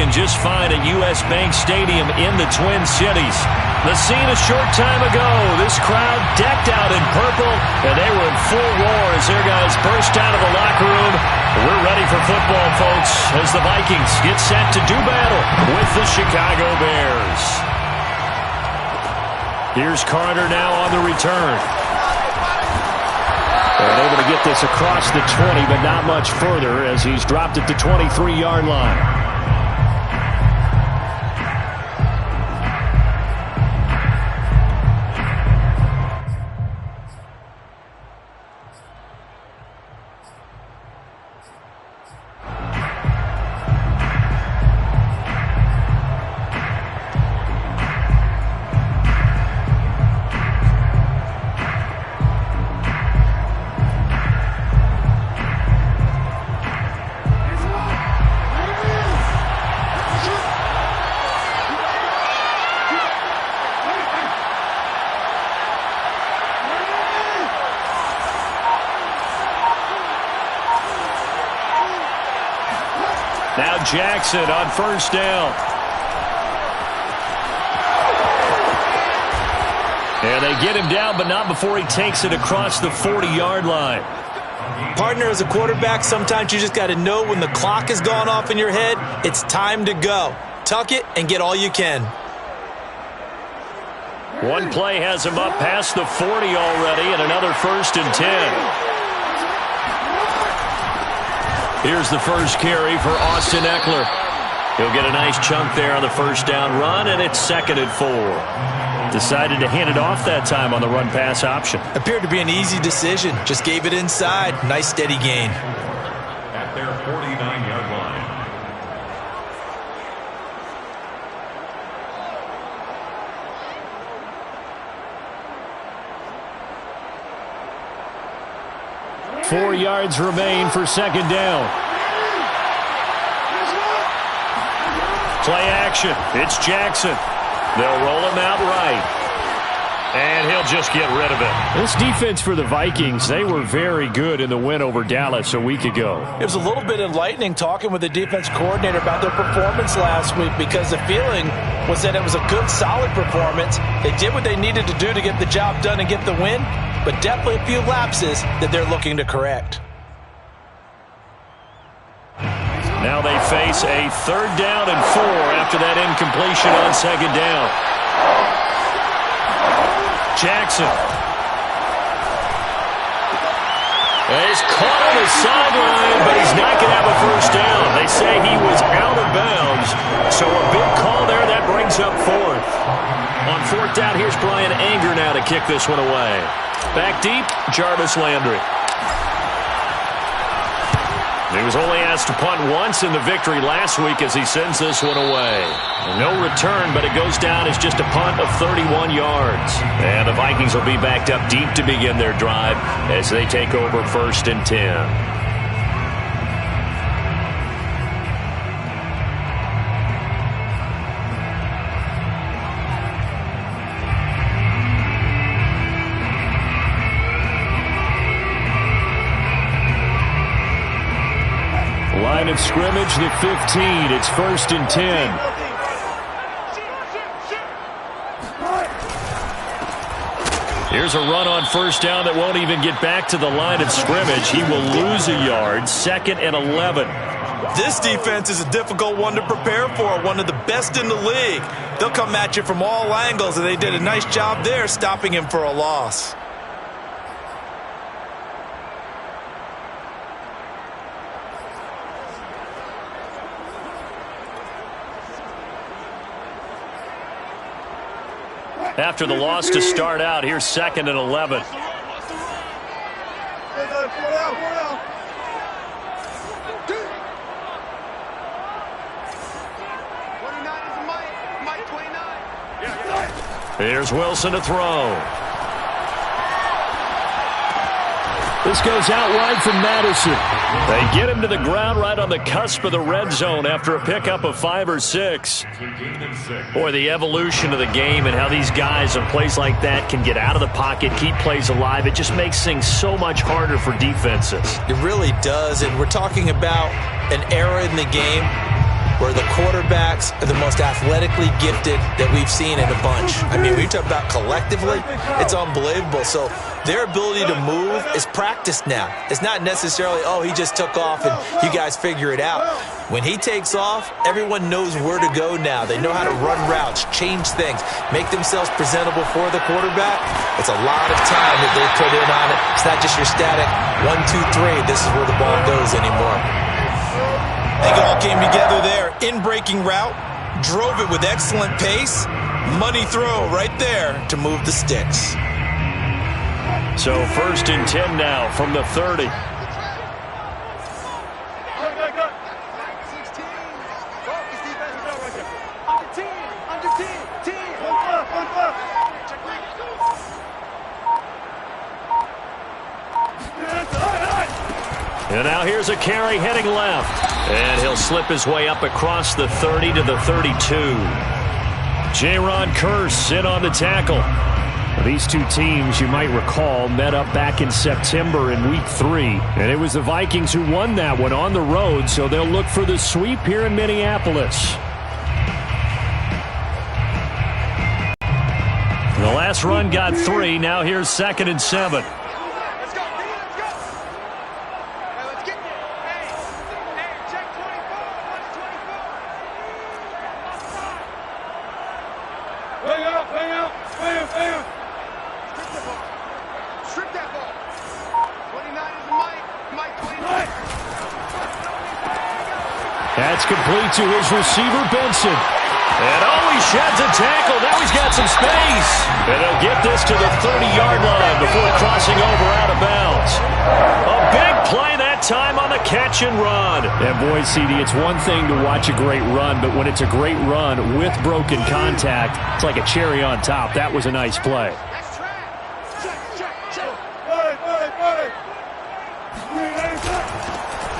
doing just fine at U.S. Bank Stadium in the Twin Cities. The scene a short time ago. This crowd decked out in purple, and they were in full roar as their guys burst out of the locker room. We're ready for football, folks, as the Vikings get set to do battle with the Chicago Bears. Here's Carter now on the return. They're able to get this across the 20, but not much further as he's dropped at the 23-yard line. Now Jackson on first down. And they get him down, but not before he takes it across the 40-yard line. Partner, as a quarterback, sometimes you just got to know when the clock has gone off in your head, it's time to go. Tuck it and get all you can. One play has him up past the 40 already, and another 1st and 10. Here's the first carry for Austin Eckler. He'll get a nice chunk there on the first down run, and it's 2nd and 4. Decided to hand it off that time on the run-pass option. Appeared to be an easy decision. Just gave it inside. Nice, steady gain. At their 49-yard line. Four yards remain for 2nd down. Play action. It's Jackson. They'll roll him out right. And he'll just get rid of it. This defense for the Vikings, they were very good in the win over Dallas a week ago. It was a little bit enlightening talking with the defense coordinator about their performance last week, because the feeling was that it was a good, solid performance. They did what they needed to do to get the job done and get the win, but definitely a few lapses that they're looking to correct. Now they face a 3rd down and 4 after that incompletion on 2nd down. Jackson. He's caught on the sideline, but he's not going to have a first down. They say he was out of bounds, so a big call there. That brings up 4th. On 4th down, here's Brian Anger now to kick this one away. Back deep, Jarvis Landry. He was only asked to punt once in the victory last week as he sends this one away. No return, but it goes down as just a punt of 31 yards. And the Vikings will be backed up deep to begin their drive as they take over 1st and 10. Line of scrimmage, the 15. It's 1st and 10. Here's a run on 1st down that won't even get back to the line of scrimmage. He will lose a yard. 2nd and 11. This defense is a difficult one to prepare for, one of the best in the league. They'll come at you from all angles, and they did a nice job there stopping him for a loss. After the loss to start out, here's 2nd and 11. Here's Wilson to throw. This goes out wide from Madison. They get him to the ground right on the cusp of the red zone after a pickup of 5 or 6. Boy, the evolution of the game and how these guys on plays like that can get out of the pocket, keep plays alive, it just makes things so much harder for defenses. It really does, and we're talking about an era in the game where the quarterback quarterbacks are the most athletically gifted that we've seen in a bunch. I mean, we talk about collectively, it's unbelievable. So their ability to move is practiced now. It's not necessarily, oh, he just took off and you guys figure it out. When he takes off, everyone knows where to go now. They know how to run routes, change things, make themselves presentable for the quarterback. It's a lot of time that they put in on it. It's not just your static 1, 2, 3. This is where the ball goes anymore. I think it all came together there. In-breaking route, drove it with excellent pace. Money throw right there To move the sticks. So 1st and 10 now from the 30. And now here's a carry heading left. And he'll slip his way up across the 30 to the 32. Jaron Kearse in on the tackle. These two teams, you might recall, met up back in September in Week 3. And it was the Vikings who won that one on the road, so they'll look for the sweep here in Minneapolis. The last run got 3. Now here's 2nd and 7. That's complete to his receiver, Benson. And he sheds a tackle. Now he's got some space. And they'll get this to the 30-yard line before crossing over out of bounds. A big play that time on the catch and run. And boy, CD, it's one thing to watch a great run, but when it's a great run with broken contact, it's like a cherry on top. That was a nice play.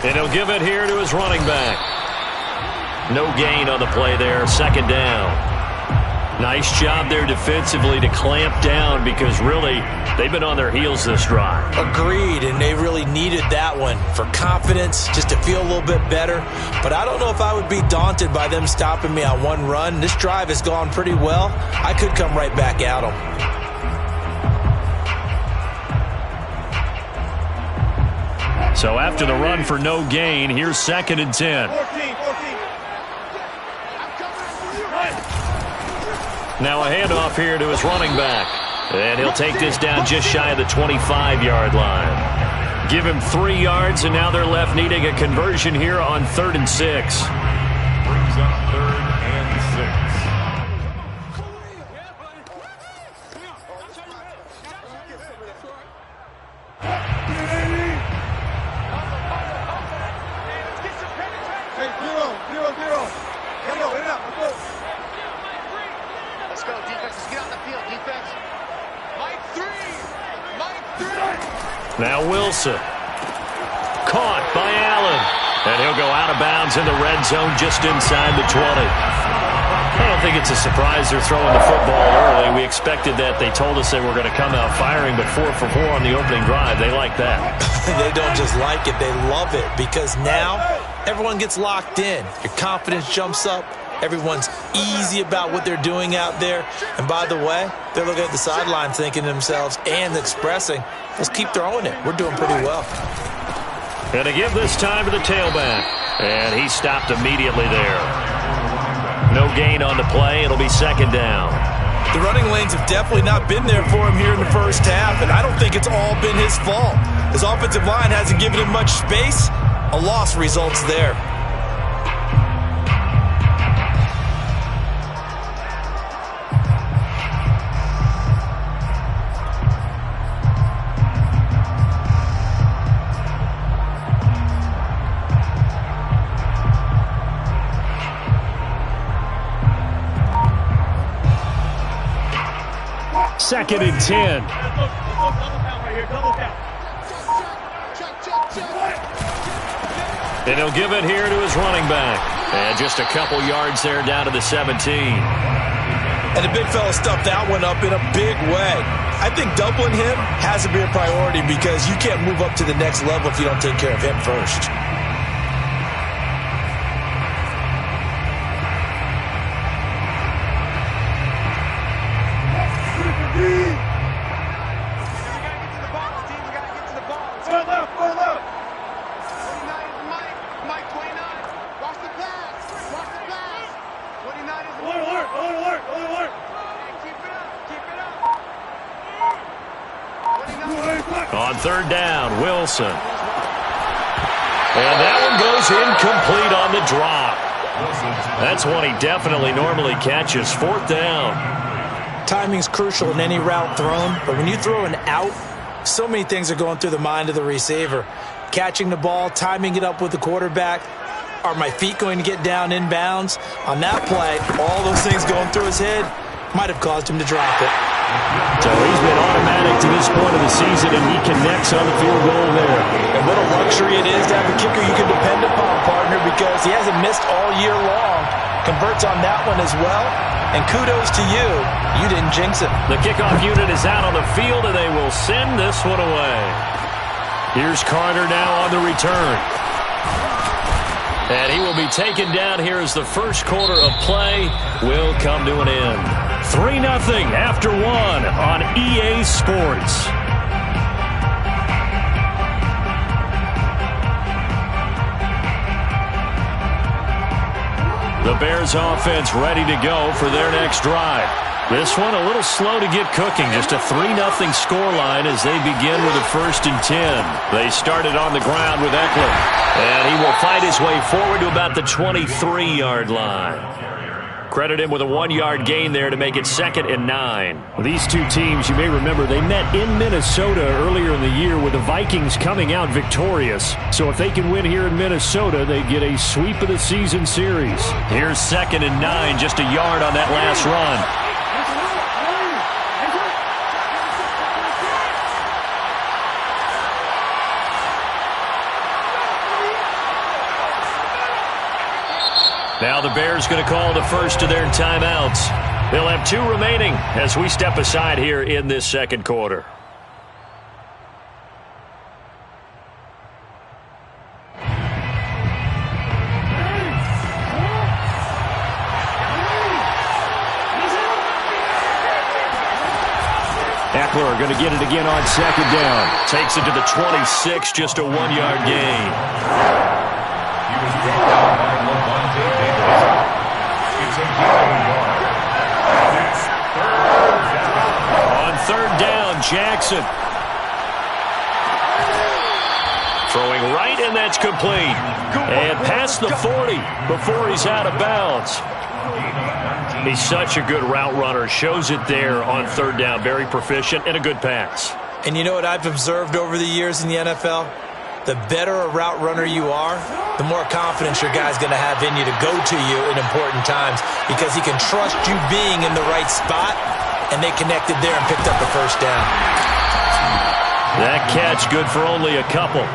And he'll give it here to his running back. No gain on the play there, 2nd down. Nice job there defensively to clamp down because really they've been on their heels this drive. Agreed, and they really needed that one for confidence, just to feel a little bit better. But I don't know if I would be daunted by them stopping me on one run. This drive has gone pretty well. I could come right back at them. So after the run for no gain, here's 2nd and 10. Now a handoff here to his running back. And he'll take this down just shy of the 25-yard line. Give him 3 yards, and now they're left needing a conversion here on 3rd and 6. Brings up 3rd and 6. Now Wilson. Caught by Allen. And he'll go out of bounds in the red zone just inside the 20. I don't think it's a surprise they're throwing the football early. We expected that. They told us they were going to come out firing, but 4 for 4 on the opening drive. They like that. They don't just like it, they love it, because now everyone gets locked in. Your confidence jumps up. Everyone's easy about what they're doing out there. And by the way, they're looking at the sideline thinking to themselves and expressing, let's keep throwing it. We're doing pretty well. And to give this time to the tailback. And he stopped immediately there. No gain on the play. It'll be 2nd down. The running lanes have definitely not been there for him here in the first half, and I don't think it's all been his fault. His offensive line hasn't given him much space. A loss results there. Second and 10. And he'll give it here to his running back. And just a couple yards there down to the 17. And the big fella stuffed that one up in a big way. I think doubling him has to be a priority because you can't move up to the next level if you don't take care of him first. On third down, Wilson. And that one goes incomplete on the drop. That's one he definitely normally catches. Fourth down. Timing's crucial in any route thrown, but when you throw an out, so many things are going through the mind of the receiver. Catching the ball, timing it up with the quarterback. Are my feet going to get down inbounds? On that play, all those things going through his head might have caused him to drop it. So he's been automatic to this point of the season, and he connects on the field goal there. And what a luxury it is to have a kicker you can depend upon, partner, because he hasn't missed all year long. Converts on that one as well. And kudos to you. You didn't jinx it. The kickoff unit is out on the field, and they will send this one away. Here's Carter now on the return. And he will be taken down here as the first quarter of play will come to an end. 3-0 after 1 on EA Sports. The Bears offense ready to go for their next drive. This one a little slow to get cooking. Just a 3-0 scoreline as they begin with a 1st and 10. They started on the ground with Eckler. And he will fight his way forward to about the 23-yard line. Credit him with a 1-yard gain there to make it 2nd and 9. Well, these two teams, you may remember, they met in Minnesota earlier in the year with the Vikings coming out victorious. So if they can win here in Minnesota, they get a sweep of the season series. Here's 2nd and 9, just a yard on that last run. Now the Bears going to call the first of their timeouts. They'll have 2 remaining as we step aside here in this second quarter. Eckler going to get it again on 2nd down. Takes it to the 26, just a 1-yard gain. He was brought down by Levante Davis. It's a gain yard. It's 3rd down. On 3rd down, Jackson. Throwing right, and that's complete. And past the 40 before he's out of bounds. He's such a good route runner. Shows it there on 3rd down. Very proficient and a good pass. And you know what I've observed over the years in the NFL? The better a route runner you are, the more confidence your guy's going to have in you to go to you in important times because he can trust you being in the right spot, and they connected there and picked up the 1st down. That catch good for only a couple.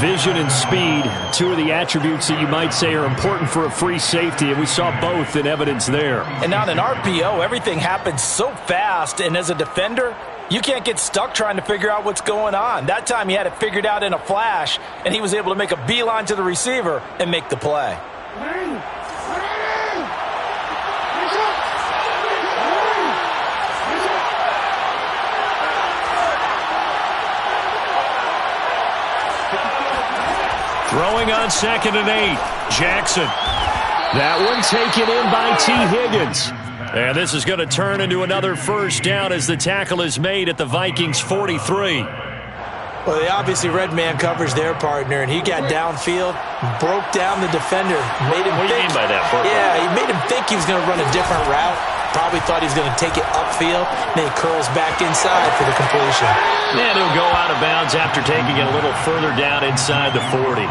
Vision and speed, 2 of the attributes that you might say are important for a free safety, and we saw both in evidence there. And on an RPO, everything happens so fast, and as a defender, you can't get stuck trying to figure out what's going on. That time he had it figured out in a flash, and he was able to make a beeline to the receiver and make the play. Throwing on 2nd and 8. Jackson. That one taken in by T. Higgins. And this is going to turn into another 1st down as the tackle is made at the Vikings 43. Well, they obviously red man coverage their partner, and he got downfield, broke down the defender, made him What do you mean by that? Yeah, he made him think he was going to run a different route. Probably thought he was going to take it upfield, then he curls back inside for the completion. And he'll go out of bounds after taking it a little further down inside the 40.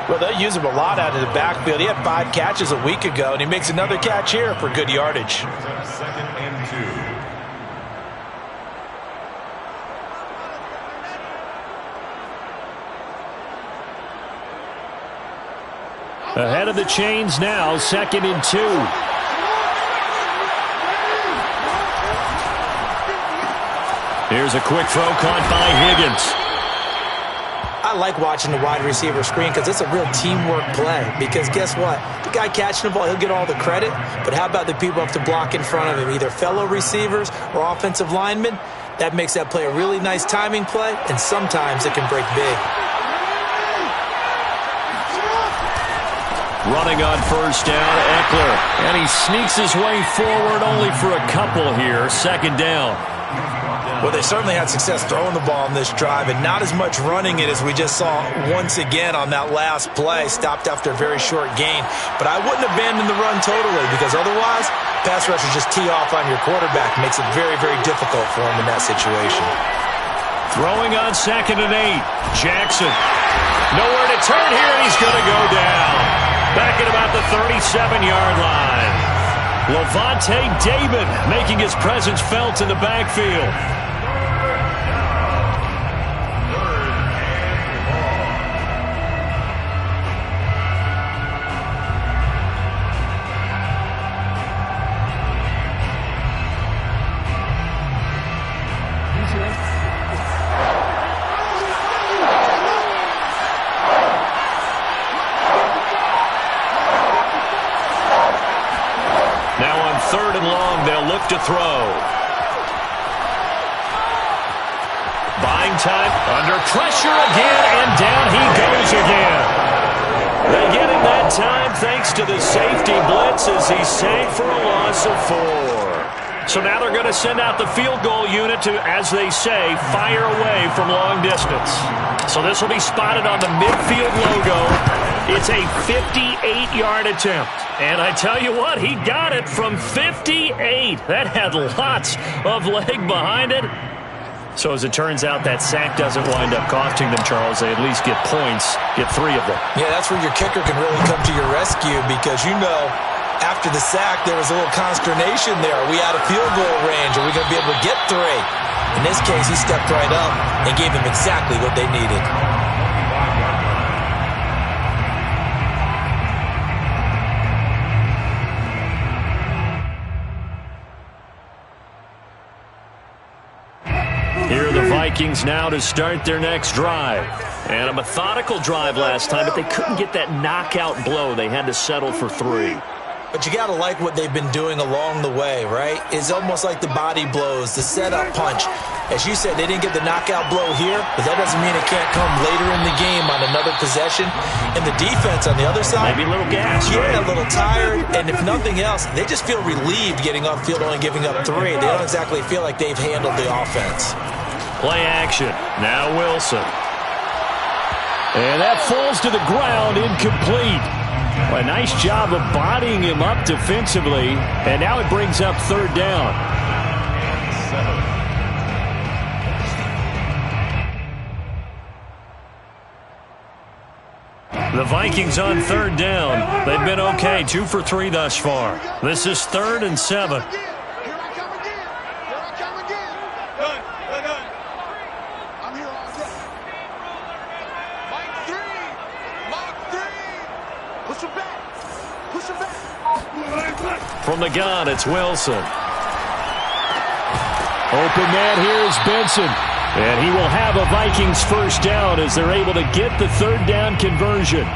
Well, they use him a lot out of the backfield. He had 5 catches a week ago, and he makes another catch here for good yardage. 2nd and 2. Ahead of the chains now, 2nd and 2. Here's a quick throw caught by Higgins. I like watching the wide receiver screen because it's a real teamwork play. Because guess what? The guy catching the ball, he'll get all the credit. But how about the people have to block in front of him, either fellow receivers or offensive linemen? That makes that play a really nice timing play, and sometimes it can break big. Running on 1st down, Eckler. And he sneaks his way forward only for a couple here. 2nd down. Well, they certainly had success throwing the ball on this drive and not as much running it as we just saw once again on that last play. Stopped after a very short gain. But I wouldn't abandon the run totally because otherwise, pass rushers just tee off on your quarterback. Makes it very, very difficult for him in that situation. Throwing on 2nd and 8. Jackson. Nowhere to turn here, and he's going to go down. Back at about the 37-yard line. Levante David making his presence felt in the backfield. To throw. Buying time, under pressure again, and down he goes again. They get him that time thanks to the safety blitz as he sank for a loss of 4. So now they're going to send out the field goal unit to, as they say, fire away from long distance. So this will be spotted on the midfield logo. It's a 58-yard attempt. And I tell you what, he got it from 58. That had lots of leg behind it. So as it turns out, that sack doesn't wind up costing them, Charles. They at least get points, get 3 of them. Yeah, that's where your kicker can really come to your rescue because, you know, after the sack, there was a little consternation there. Are we out of field goal range? Are we going to be able to get 3? In this case, he stepped right up and gave them exactly what they needed. Here are the Vikings now to start their next drive. And a methodical drive last time, but they couldn't get that knockout blow. They had to settle for 3. But you got to like what they've been doing along the way, right? It's almost like the body blows, the setup punch. As you said, they didn't get the knockout blow here, but that doesn't mean it can't come later in the game on another possession. And the defense on the other side, maybe a little gas, yeah, right? A little tired. And if nothing else, they just feel relieved getting off field, only giving up 3. They don't exactly feel like they've handled the offense. Play action. Now Wilson. And that falls to the ground, incomplete. A nice job of bodying him up defensively. And now it brings up 3rd down. The Vikings on 3rd down. They've been okay, 2 for 3 thus far. This is 3rd and 7. From the gun, it's Wilson. Open man here is Benson. And he will have a Vikings 1st down as they're able to get the 3rd down conversion.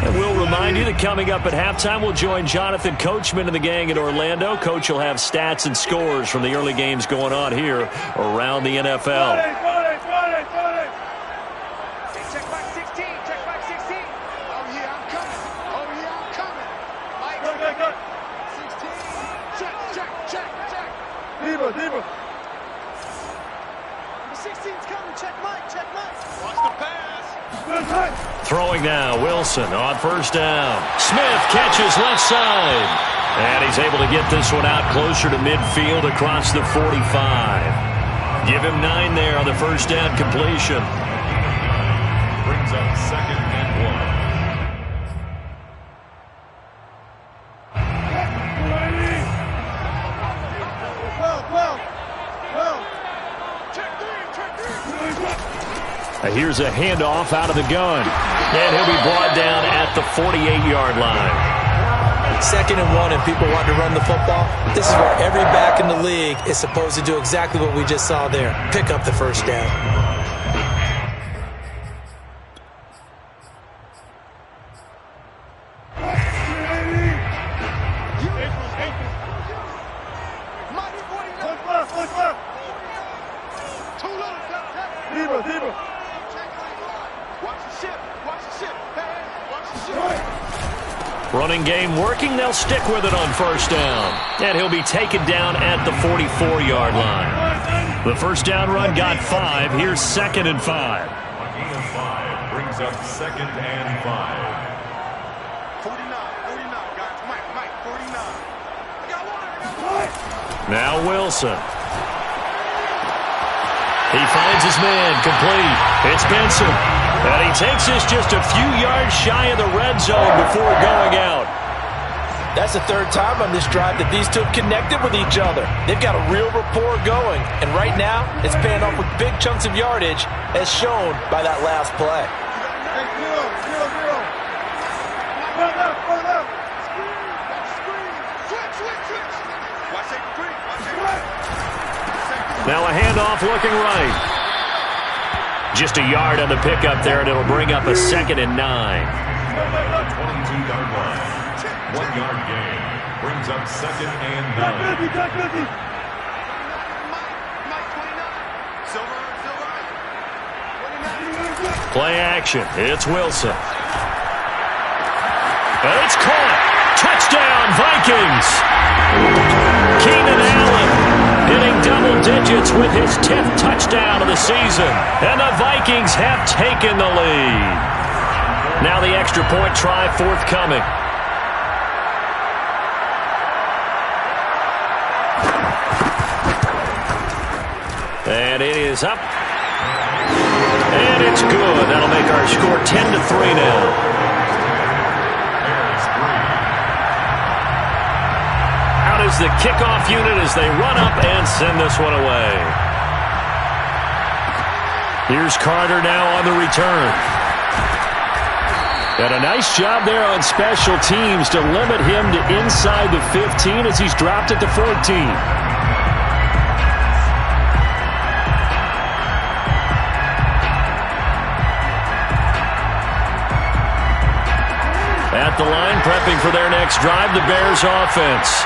And we'll remind you that coming up at halftime, we'll join Jonathan Coachman and the gang in Orlando. Coach will have stats and scores from the early games going on here around the NFL. Throwing now, Wilson on 1st down. Smith catches left side. And he's able to get this one out closer to midfield across the 45. Give him 9 there on the 1st down completion. Brings up 2nd and 1. Here's a handoff out of the gun. And he'll be brought down at the 48-yard line. 2nd and 1 and people want to run the football. This is where every back in the league is supposed to do exactly what we just saw there. Pick up the 1st down. Running game working. They'll stick with it on first down. And he'll be taken down at the 44-yard line. The first down run got 5. Here's 2nd and 5. A gain of 5 brings up 2nd and 5. 49, guys. Mike, 49. I got one. Now Wilson. He finds his man, complete. It's Benson. And he takes this just a few yards shy of the red zone before going out. That's the 3rd time on this drive that these two have connected with each other. They've got a real rapport going. And right now, it's paying off with big chunks of yardage, as shown by that last play. Now a handoff looking right. Just a yard on the pickup there, and it'll bring up a 2nd and 9. 22-yard line. 1-yard gain brings up 2nd and 9. Play action. It's Wilson. And it's caught. Touchdown, Vikings. Keenan Allen hitting double digits with his 10th touchdown of the season. And the Vikings have taken the lead. Now the extra point try forthcoming. And it is up. And it's good. That'll make our score 10-3 now. Out is the kickoff unit as they run up and send this one away. Here's Carter now on the return. And a nice job there on special teams to limit him to inside the 15 as he's dropped at the 14. At the line, prepping for their next drive, the Bears offense.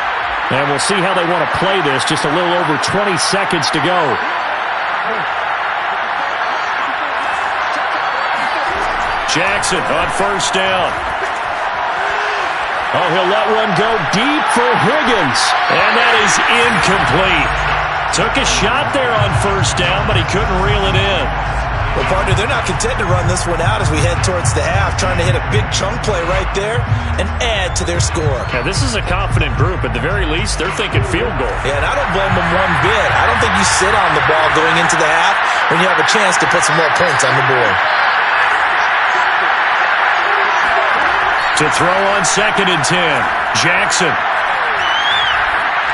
And we'll see how they want to play this. Just a little over 20 seconds to go. Jackson on first down. Oh, he'll let one go deep for Higgins. And that is incomplete. Took a shot there on first down, but he couldn't reel it in. Well, partner, they're not content to run this one out as we head towards the half, trying to hit a big chunk play right there and add to their score. Yeah, this is a confident group. At the very least, they're thinking field goal. Yeah, and I don't blame them one bit. I don't think you sit on the ball going into the half when you have a chance to put some more points on the board. To throw on 2nd and 10, Jackson.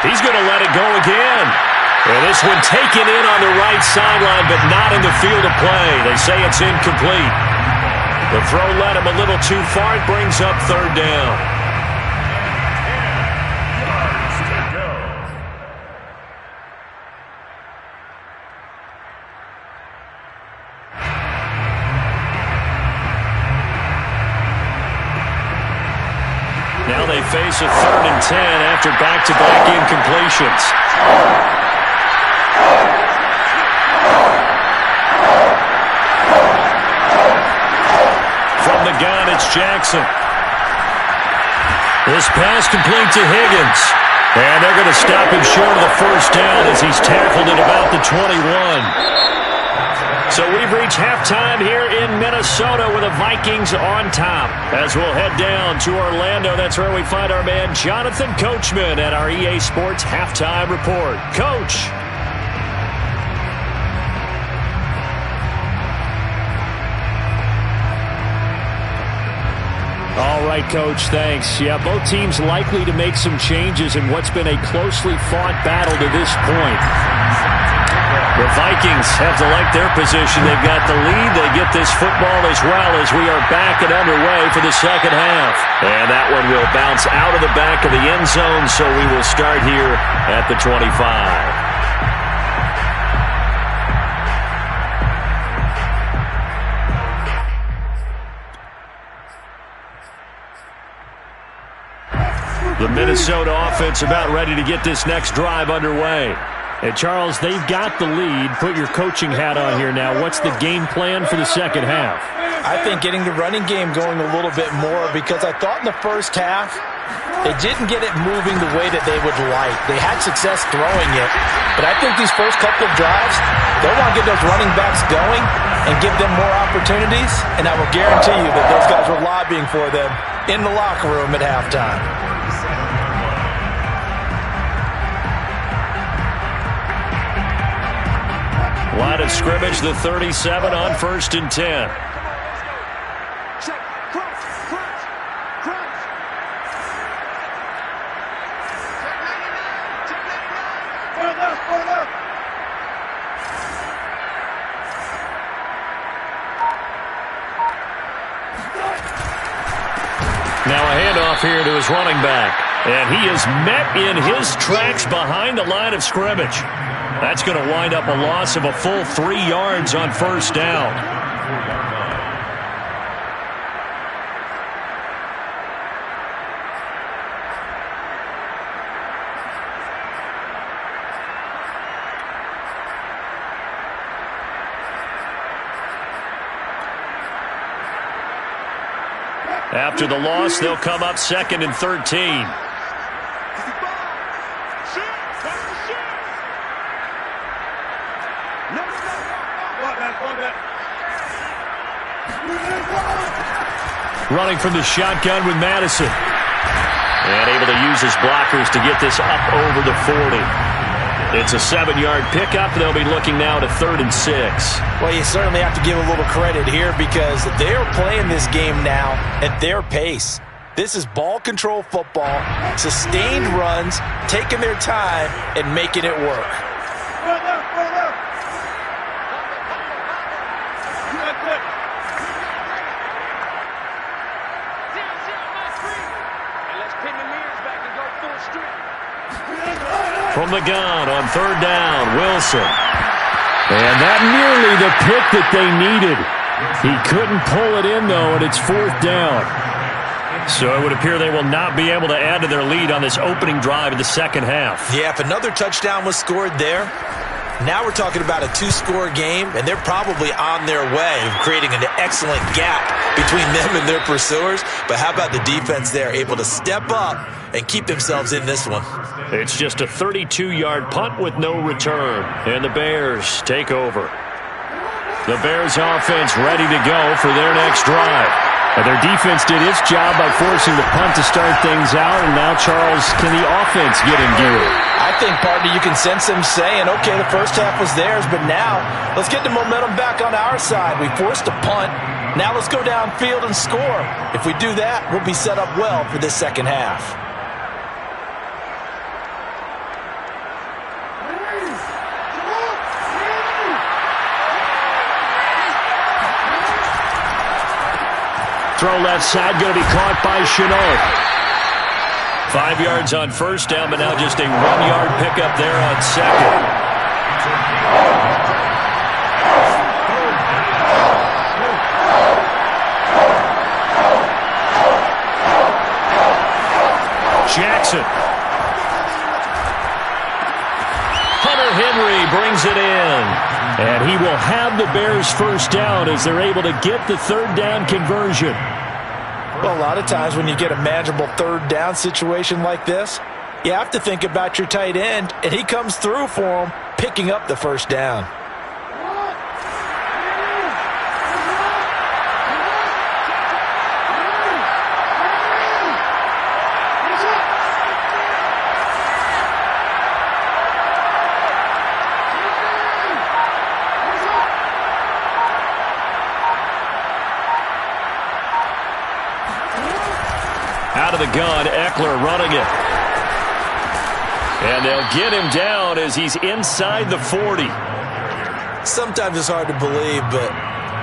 He's going to let it go again. And this one taken in on the right sideline, but not in the field of play. They say it's incomplete. The throw led him a little too far. It brings up 3rd down. Yards to go. Now they face a 3rd and 10 after back-to-back incompletions. From the gun, it's Jackson. This pass complete to Higgins. And they're going to stop him short of the first down as he's tackled at about the 21. So we've reached halftime here in Minnesota with the Vikings on top. As we'll head down to Orlando, that's where we find our man Jonathan Coachman at our EA Sports Halftime Report. Coach. All right, Coach, thanks. Yeah, both teams likely to make some changes in what's been a closely fought battle to this point. The Vikings have to like their position. They've got the lead. They get this football as well as we are back and underway for the second half. And that one will bounce out of the back of the end zone, so we will start here at the 25. The Minnesota offense about ready to get this next drive underway. And, Charles, they've got the lead. Put your coaching hat on here now. What's the game plan for the second half? I think getting the running game going a little bit more, because I thought in the first half they didn't get it moving the way that they would like. They had success throwing it, but I think these first couple of drives, they'll want to get those running backs going and give them more opportunities, and I will guarantee you that those guys were lobbying for them in the locker room at halftime. Line of scrimmage, the 37 on 1st and 10. Now a handoff here to his running back. And he is met in his tracks behind the line of scrimmage. That's going to wind up a loss of a full 3 yards on 1st down. After the loss, they'll come up 2nd and 13. Running from the shotgun with Madison. And able to use his blockers to get this up over the 40. It's a 7-yard pickup. They'll be looking now to 3rd and 6. Well, you certainly have to give a little credit here, because they are playing this game now at their pace. This is ball control football, sustained runs, taking their time and making it work. From the gun on 3rd down, Wilson. And that nearly the pick that they needed. He couldn't pull it in, though, and it's 4th down. So it would appear they will not be able to add to their lead on this opening drive of the second half. Yeah, if another touchdown was scored there, now we're talking about a 2-score game, and they're probably on their way of creating an excellent gap between them and their pursuers. But how about the defense there, able to step up and keep themselves in this one? It's just a 32-yard punt with no return, and the Bears take over. The Bears offense ready to go for their next drive. And their defense did its job by forcing the punt to start things out, and now, Charles, can the offense get in gear? I think, partner, you can sense them saying, okay, the first half was theirs, but now let's get the momentum back on our side. We forced a punt. Now let's go downfield and score. If we do that, we'll be set up well for this second half. Throw left side, going to be caught by Chenault. 5 yards on 1st down, but now just a 1-yard pickup there on 2nd. Jackson. Hunter Henry brings it in. And he will have the Bears' 1st down as they're able to get the 3rd down conversion. Well, a lot of times when you get a manageable 3rd down situation like this, you have to think about your tight end, and he comes through for him, picking up the 1st down. Out of the gun, Eckler running it. And they'll get him down as he's inside the 40. Sometimes it's hard to believe, but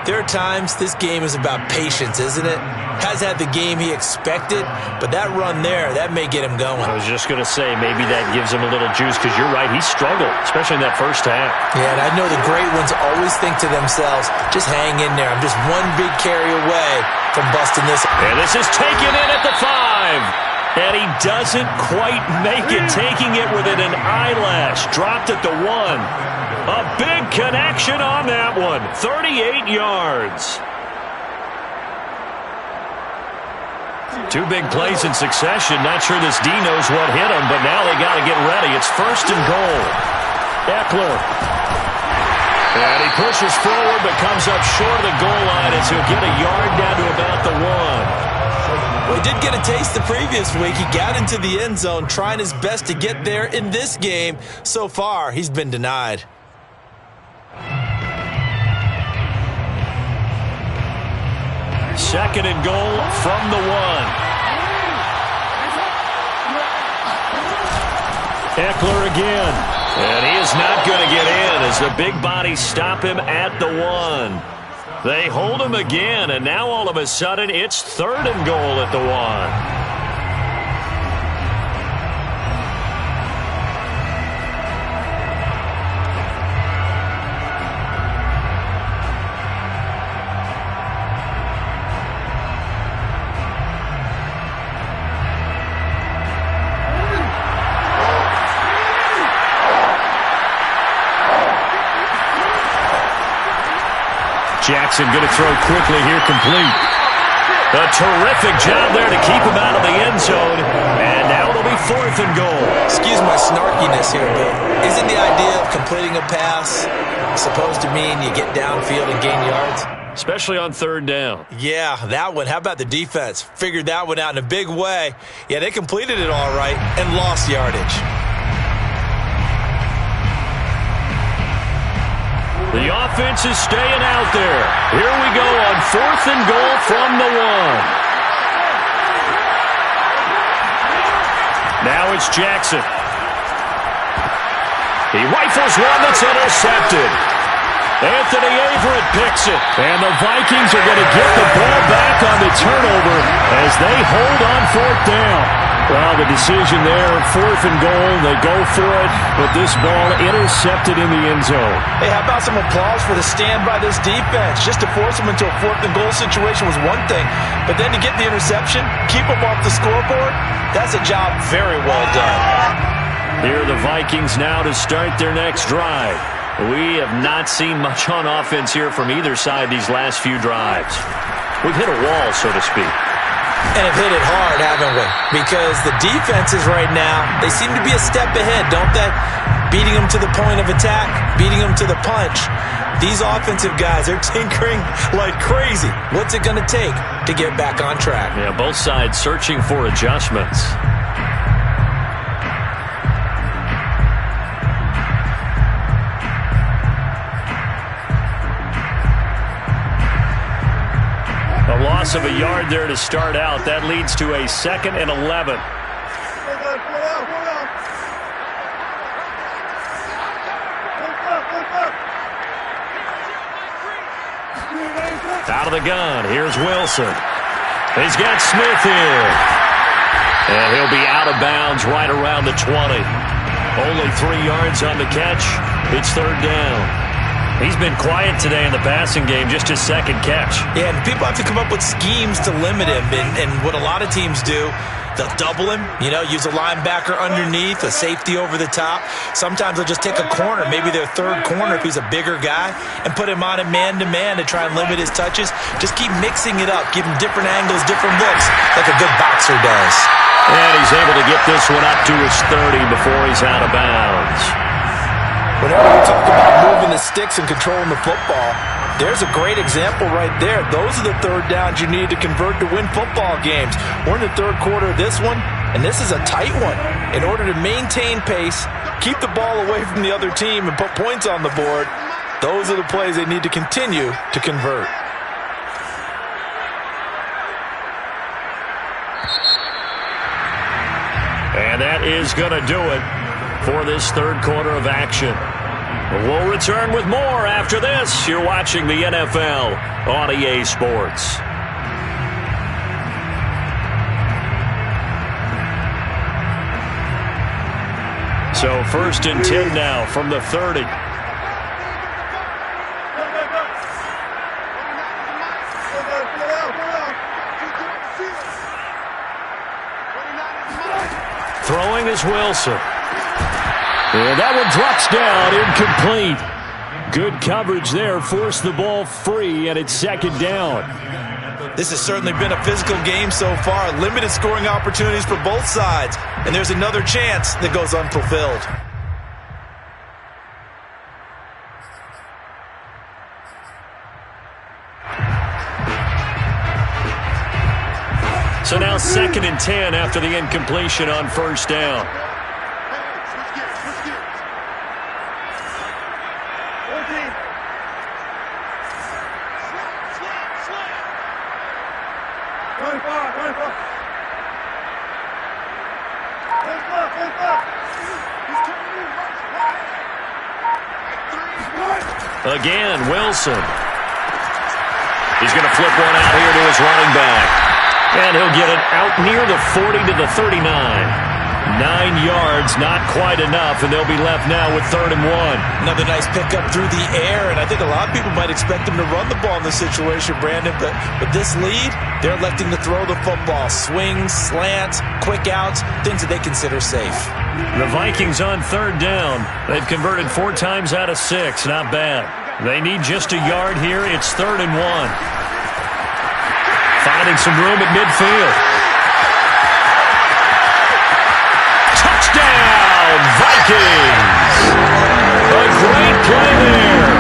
there are times this game is about patience, isn't it? Has had the game he expected, but that run there, that may get him going. I was just going to say, maybe that gives him a little juice, because you're right, he struggled, especially in that first half. Yeah, and I know the great ones always think to themselves, just hang in there. I'm just one big carry away from busting this. And this is taken in at the 5. And he doesn't quite make it, taking it within an eyelash. Dropped at the 1. A big connection on that one. 38 yards. Two big plays in succession. Not sure this D knows what hit him, but now they got to get ready. It's 1st and goal. Eckler. And he pushes forward but comes up short of the goal line as he'll get a yard down to about the 1. Well, he did get a taste the previous week. He got into the end zone trying his best to get there in this game. So far, he's been denied. Second and goal from the 1. Eckler again. And he is not going to get in as the big bodies stop him at the 1. They hold him again, and now all of a sudden it's 3rd and goal at the 1. Jackson going to throw quickly here, complete. A terrific job there to keep him out of the end zone. And now it'll be 4th and goal. Excuse my snarkiness here, but isn't the idea of completing a pass supposed to mean you get downfield and gain yards? Especially on 3rd down. Yeah, that one. How about the defense? Figured that one out in a big way. Yeah, they completed it all right and lost yardage. The offense is staying out there. Here we go on 4th and goal from the 1. Now it's Jackson. He rifles one that's intercepted. Anthony Averett picks it. And the Vikings are going to get the ball back on the turnover as they hold on 4th down. Well, the decision there, 4th and goal, they go for it, but this ball intercepted in the end zone. Hey, how about some applause for the stand by this defense? Just to force them into a 4th and goal situation was one thing, but then to get the interception, keep them off the scoreboard, that's a job very well done. Here are the Vikings now to start their next drive. We have not seen much on offense here from either side these last few drives. We've hit a wall, so to speak. And have hit it hard, haven't we? Because the defenses right now, they seem to be a step ahead, don't they? Beating them to the point of attack, beating them to the punch. These offensive guys, they're tinkering like crazy. What's it going to take to get back on track? Yeah, both sides searching for adjustments. A loss of a yard there to start out. That leads to a 2nd and 11. Out of the gun. Here's Wilson. He's got Smith here. And he'll be out of bounds right around the 20. Only 3 yards on the catch. It's 3rd down. He's been quiet today in the passing game, just his 2nd catch. Yeah, and people have to come up with schemes to limit him. And what a lot of teams do, they'll double him, use a linebacker underneath, a safety over the top. Sometimes they'll just take a corner, maybe their 3rd corner if he's a bigger guy, and put him on a man-to-man to try and limit his touches. Just keep mixing it up, give him different angles, different looks, like a good boxer does. And he's able to get this one up to his 30 before he's out of bounds. Whenever we talk about moving the sticks and controlling the football, there's a great example right there. Those are the 3rd downs you need to convert to win football games. We're in the 3rd quarter of this one, and this is a tight one. In order to maintain pace, keep the ball away from the other team, and put points on the board, those are the plays they need to continue to convert. And that is going to do it for this 3rd quarter of action. We'll return with more after this. You're watching the NFL on EA Sports. So 1st and 10 now from the 30. Throwing is Wilson. And that one drops down, incomplete. Good coverage there, forced the ball free, and it's 2nd down. This has certainly been a physical game so far. Limited scoring opportunities for both sides. And there's another chance that goes unfulfilled. So now 2nd and 10 after the incompletion on first down. Again, Wilson. He's going to flip one out here to his running back. And he'll get it out near the 40 to the 39. 9 yards, not quite enough, and they'll be left now with 3rd and 1. Another nice pickup through the air, and I think a lot of people might expect them to run the ball in this situation, Brandon, but with this lead, they're electing to throw the football. Swings, slants, quick outs, things that they consider safe. The Vikings on 3rd down. They've converted 4 times out of 6. Not bad. They need just a yard here. It's 3rd and 1. Finding some room at midfield. Touchdown, Vikings! A great play there.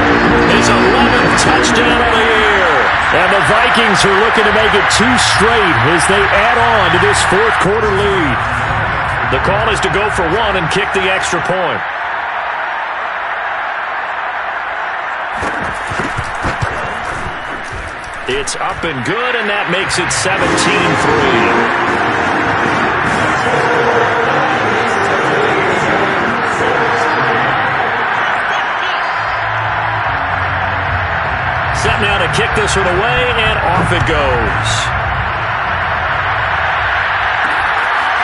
His 11th touchdown of the year. And the Vikings are looking to make it 2 straight as they add on to this 4th quarter lead. The call is to go for 1 and kick the extra point. It's up and good, and that makes it 17-3. Set now to kick this one away, and off it goes.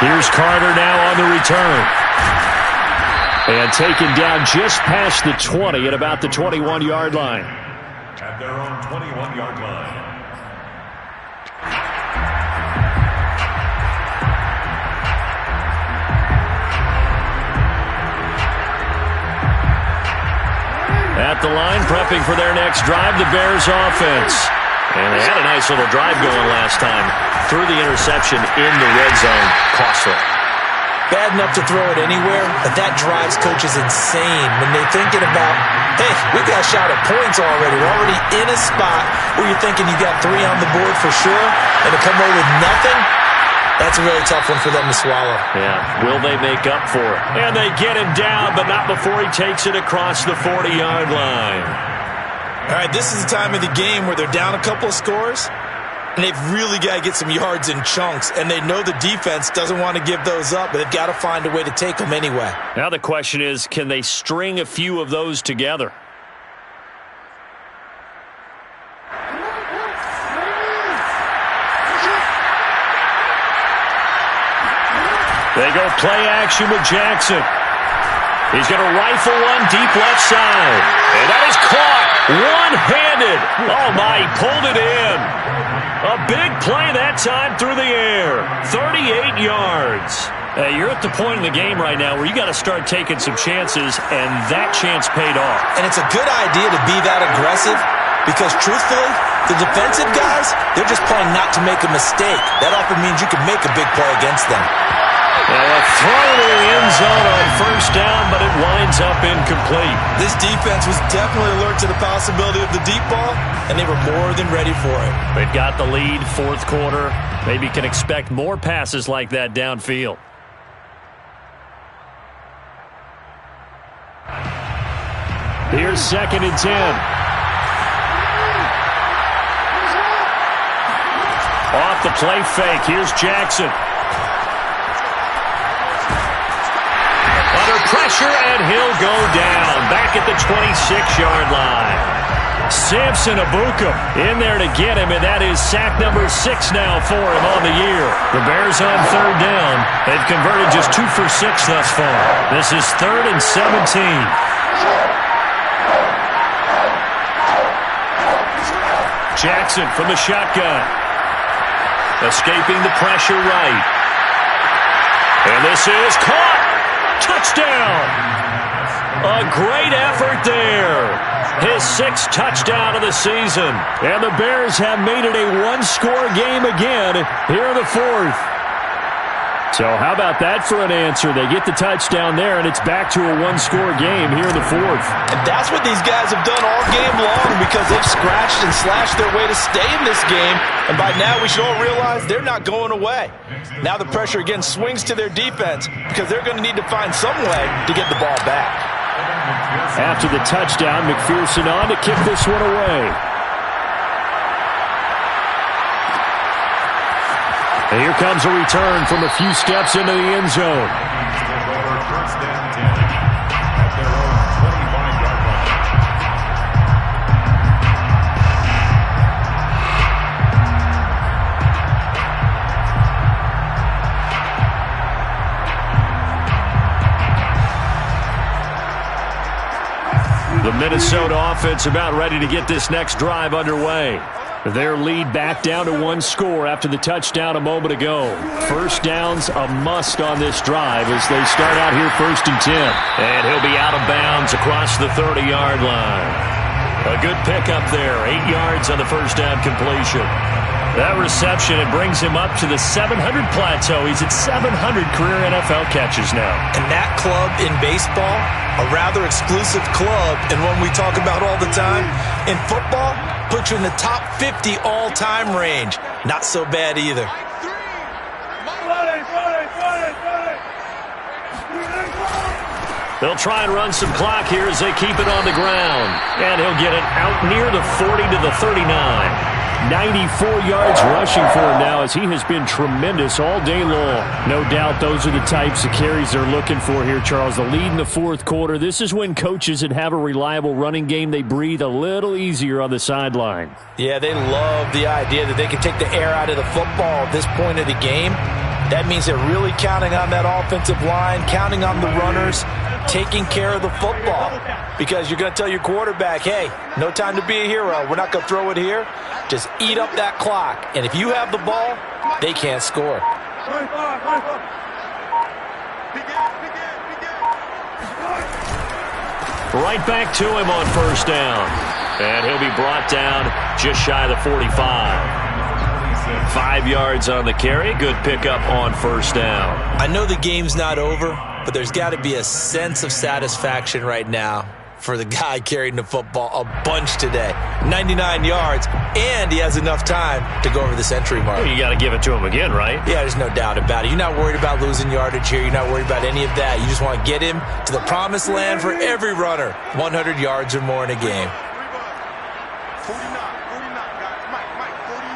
Here's Carter now on the return. And taken down just past the 20 at about the 21-yard line. At their own 21-yard line. At the line, prepping for their next drive, the Bears offense. And they had a nice little drive going last time. Threw the interception in the red zone. Costly. Bad enough to throw it anywhere, but that drives coaches insane when they're thinking about, hey, we got a shot at points already. We're already in a spot where you're thinking you got 3 on the board for sure, and to come away with nothing, that's a really tough one for them to swallow. Yeah, will they make up for it? And they get him down, but not before he takes it across the 40-yard line. All right, this is the time of the game where they're down a couple of scores, and they've really got to get some yards in chunks, and they know the defense doesn't want to give those up, but they've got to find a way to take them anyway. Now the question is, can they string a few of those together? They go play action with Jackson. He's going to rifle one deep left side. And that is caught one-handed. Oh, my, he pulled it in. A big play that time through the air. 38 yards. Hey, you're at the point in the game right now where you got to start taking some chances, and that chance paid off. And it's a good idea to be that aggressive because, truthfully, the defensive guys, they're just playing not to make a mistake. That often means you can make a big play against them. A throw to the end zone on first down, but it winds up incomplete. This defense was definitely alert to the possibility of the deep ball, and they were more than ready for it. They've got the lead, 4th quarter. Maybe can expect more passes like that downfield. Here's 2nd and 10. Off the play fake. Here's Jackson. Under pressure, and he'll go down. Back at the 26-yard line. Samson Abuka in there to get him, and that is sack number 6 now for him on the year. The Bears on 3rd down. They've converted just 2 for 6 thus far. This is 3rd and 17. Jackson from the shotgun. Escaping the pressure right. And this is caught. Touchdown! A great effort there. His 6th touchdown of the season. And the Bears have made it a one-score game again here in the 4th. So how about that for an answer? They get the touchdown there, and it's back to a one-score game here in the 4th. And that's what these guys have done all game long because they've scratched and slashed their way to stay in this game. And by now we should all realize they're not going away. Now the pressure again swings to their defense because they're going to need to find some way to get the ball back. After the touchdown, McPherson on to kick this one away. And here comes a return from a few steps into the end zone. First down 10 at their own 25-yard line. The Minnesota offense about ready to get this next drive underway. Their lead back down to one score after the touchdown a moment ago. First down's a must on this drive as they start out here 1st and 10. And he'll be out of bounds across the 30-yard line. A good pickup there, 8 yards on the first down completion. That reception, it brings him up to the 700 plateau. He's at 700 career NFL catches now. And that club in baseball, a rather exclusive club, and one we talk about all the time. In football, puts you in the top 50 all-time range. Not so bad either. They'll try and run some clock here as they keep it on the ground. And he'll get it out near the 40 to the 39. 94 yards rushing for him now as he has been tremendous all day long. No doubt those are the types of carries they're looking for here, Charles. The lead in the 4th quarter. This is when coaches that have a reliable running game, they breathe a little easier on the sideline. Yeah, they love the idea that they can take the air out of the football at this point of the game. That means they're really counting on that offensive line, counting on the runners, taking care of the football. Because you're going to tell your quarterback, hey, no time to be a hero. We're not going to throw it here. Just eat up that clock. And if you have the ball, they can't score. Right back to him on first down. And he'll be brought down just shy of the 45. 5 yards on the carry. Good pickup on first down. I know the game's not over, but there's got to be a sense of satisfaction right now for the guy carrying the football a bunch today. 99 yards, and he has enough time to go over the century mark. Well, you got to give it to him again, right? Yeah, there's no doubt about it. You're not worried about losing yardage here. You're not worried about any of that. You just want to get him to the promised land for every runner. 100 yards or more in a game. 49, guys. Mike, 49.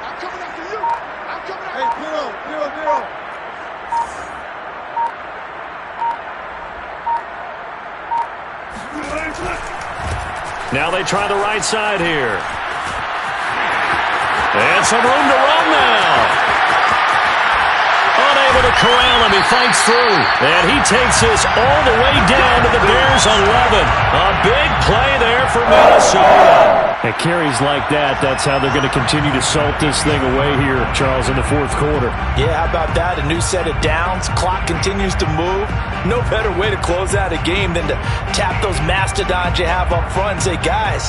I'm coming after you. I'm coming after you. Hey, 0. Now they try the right side here. And some room to run now. Unable to corral him. He fights through. And he takes this all the way down to the Bears 11. A big play there for Minnesota. At carries like that, that's how they're going to continue to salt this thing away here, Charles, in the 4th quarter. Yeah, how about that? A new set of downs. Clock continues to move. No better way to close out a game than to tap those mastodons you have up front and say, guys,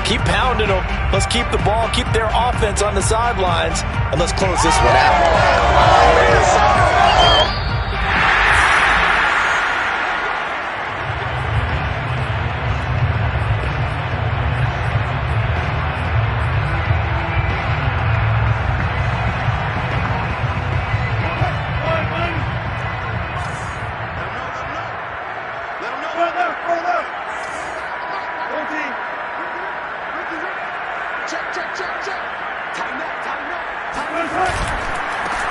keep pounding them. Let's keep the ball, keep their offense on the sidelines, and let's close this one out.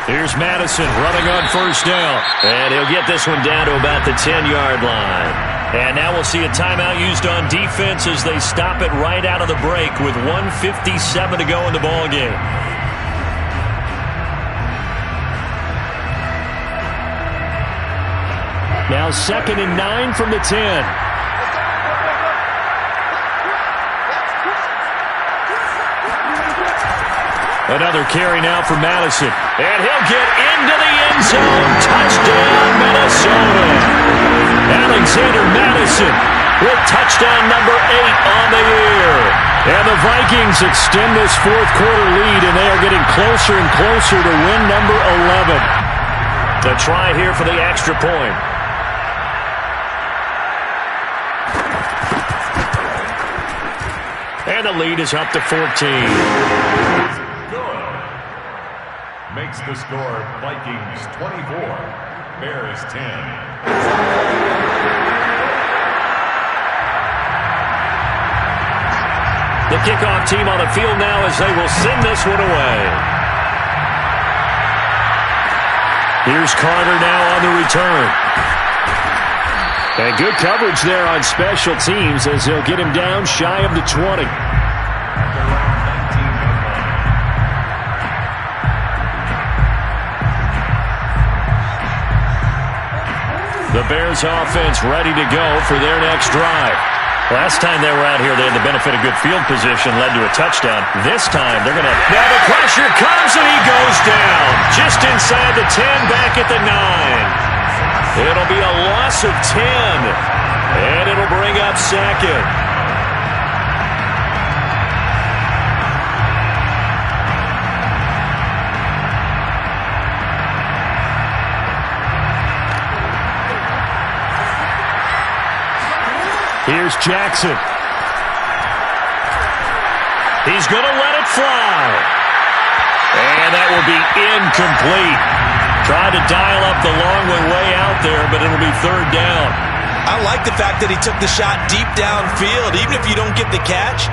Here's Madison running on first down. And he'll get this one down to about the 10-yard line. And now we'll see a timeout used on defense as they stop it right out of the break with 1:57 to go in the ballgame. Now 2nd and 9 from the 10. Another carry now for Madison. And he'll get into the end zone. Touchdown, Minnesota. Alexander Madison with touchdown number 8 on the year. And the Vikings extend this fourth quarter lead, and they are getting closer and closer to win number 11. The try here for the extra point. And the lead is up to 14. Good. Makes the score Vikings 24, Bears 10. The kickoff team on the field now as they will send this one away. Here's Carter now on the return. And good coverage there on special teams as he'll get him down shy of the 20. The Bears offense ready to go for their next drive. Last time they were out here, they had the benefit of good field position, led to a touchdown. This time, they're going to... Now the pressure comes, and he goes down. Just inside the 10, back at the 9. It'll be a loss of 10, and it'll bring up second. Here's Jackson. He's going to let it fly. And that will be incomplete. Tried to dial up the long way out there, but it'll be third down. I like the fact that he took the shot deep downfield. Even if you don't get the catch,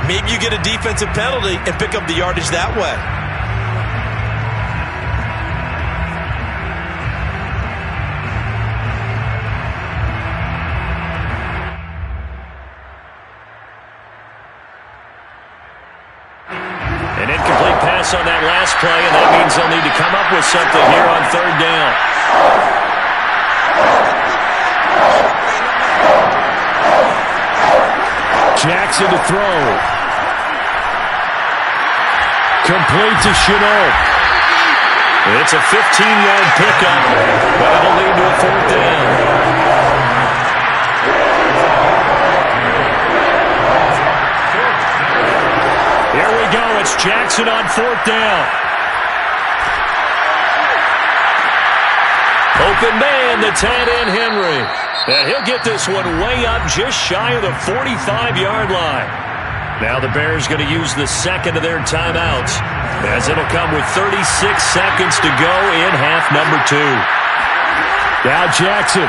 maybe you get a defensive penalty and pick up the yardage that way. An incomplete pass on that last play, and that means they'll need to come up with something here on third down. Jackson to throw. Complete to Chenault. It's a 15-yard pickup, but it'll lead to a fourth down. Here we go. It's Jackson on fourth down. Open man, the tight end Henry. And he'll get this one way up just shy of the 45-yard line. Now the Bears going to use the second of their timeouts, as it'll come with 36 seconds to go in half number 2. Now Jackson.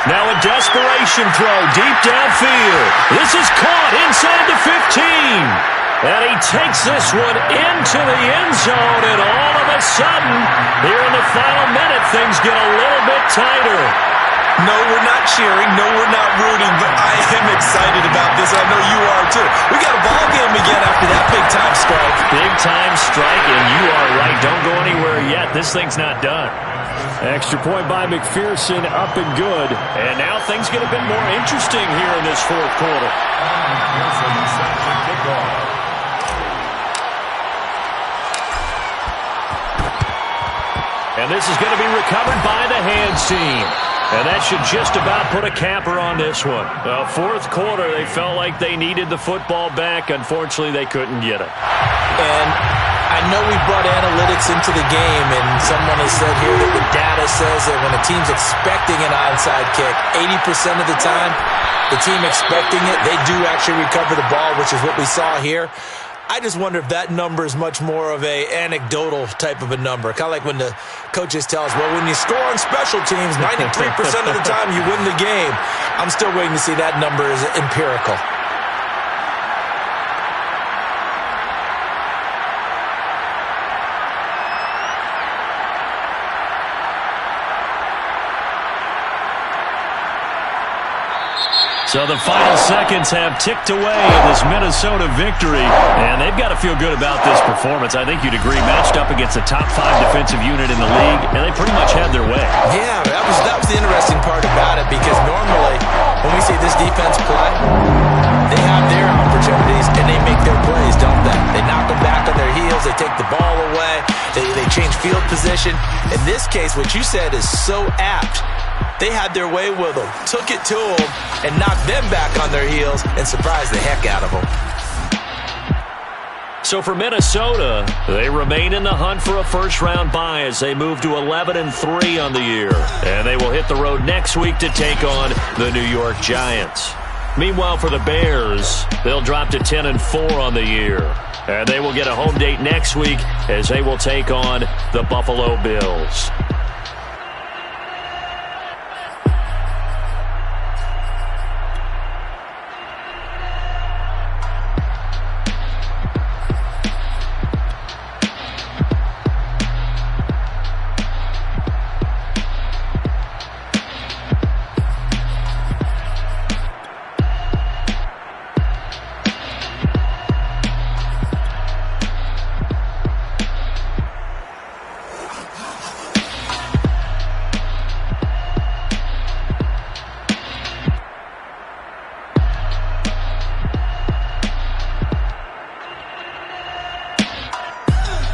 Now a desperation throw deep downfield. This is caught inside the 15. And he takes this one into the end zone, and all of a sudden, here in the final minute, things get a little bit tighter. No, we're not cheering. No, we're not rooting, but I am excited about this. I know you are, too. We got a ball game again after that big-time strike. Big-time strike, and you are right. Don't go anywhere yet. This thing's not done. Extra point by McPherson, up and good. And now things get a bit more interesting here in this fourth quarter. And this is going to be recovered by the hands team. And that should just about put a capper on this one. Well, fourth quarter, they felt like they needed the football back. Unfortunately, they couldn't get it. And I know we brought analytics into the game, and someone has said here that the data says that when a team's expecting an onside kick, 80% of the time, the team expecting it, they do actually recover the ball, which is what we saw here. I just wonder if that number is much more of a anecdotal type of a number. Kind of like when the coaches tell us, well, when you score on special teams, 93% of the time you win the game. I'm still waiting to see that number is empirical. So the final seconds have ticked away in this Minnesota victory, and they've got to feel good about this performance. I think you'd agree, matched up against a top 5 defensive unit in the league, and they pretty much had their way. Yeah, that was the interesting part about it, because normally when we see this defense play, they have their opportunities and they make their plays, don't they? They knock them back on their heels, they take the ball away, they change field position. In this case, what you said is so apt. They had their way with them, took it to them, and knocked them back on their heels and surprised the heck out of them. So for Minnesota, they remain in the hunt for a first-round bye as they move to 11-3 on the year. And they will hit the road next week to take on the New York Giants. Meanwhile, for the Bears, they'll drop to 10-4 on the year. And they will get a home date next week as they will take on the Buffalo Bills.